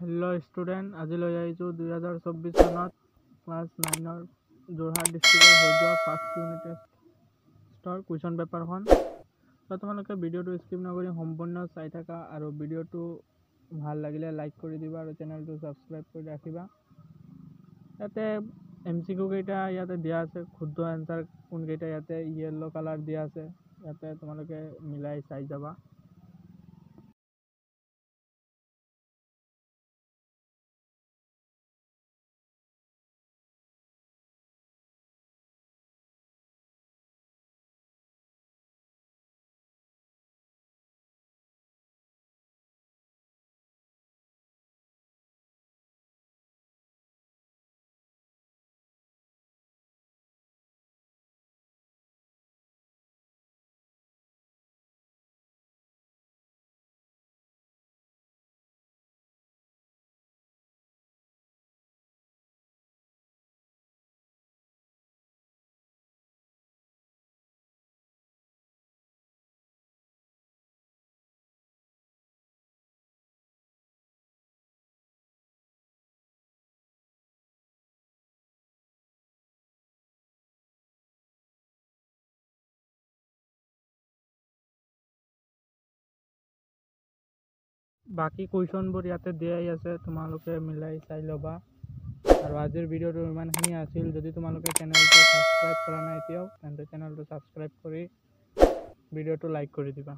Hello student आज লৈ আহিছো 2024 চনত ক্লাস 9 ৰ যোৰহাট ডিস্ট্ৰিক্টৰ হৈ যোৱা ফাৰ্ষ্ট ইউনিট টেষ্টৰ কুৱেশ্যন পেপাৰখন তো তোমালোকে ভিডিওটো স্কিপ নকৰি সম্পূৰ্ণ চাই থাকা আৰু ভিডিওটো ভাল লাগিলে লাইক কৰি দিবা আৰু চেনেলটো সাবস্ক্ৰাইব কৰি ৰাখিবা। ইয়াতে এমসিকিউ কেইটা ইয়াতে দিয়া আছে, শুদ্ধ আনসাৰ কোন কেইটা ইয়াতে ইয়েলো কালাৰ দিয়া আছে, ইয়াতে তোমালোকে মিলাই চাই যাবা। বাকি কুৱেশ্যনবোৰ ইয়াতে দিয়াই আছে, তোমালোকে মিলাই চাই ল'বা। আৰু আজিৰ ভিডিওটো ইমানখিনি আছিল। যদি তোমালোকে চেনেলটো সাবস্ক্ৰাইব কৰা নাই এতিয়াও তেন্তে চেনেলটো সাবস্ক্ৰাইব কৰি ভিডিওটো লাইক কৰি দিবা।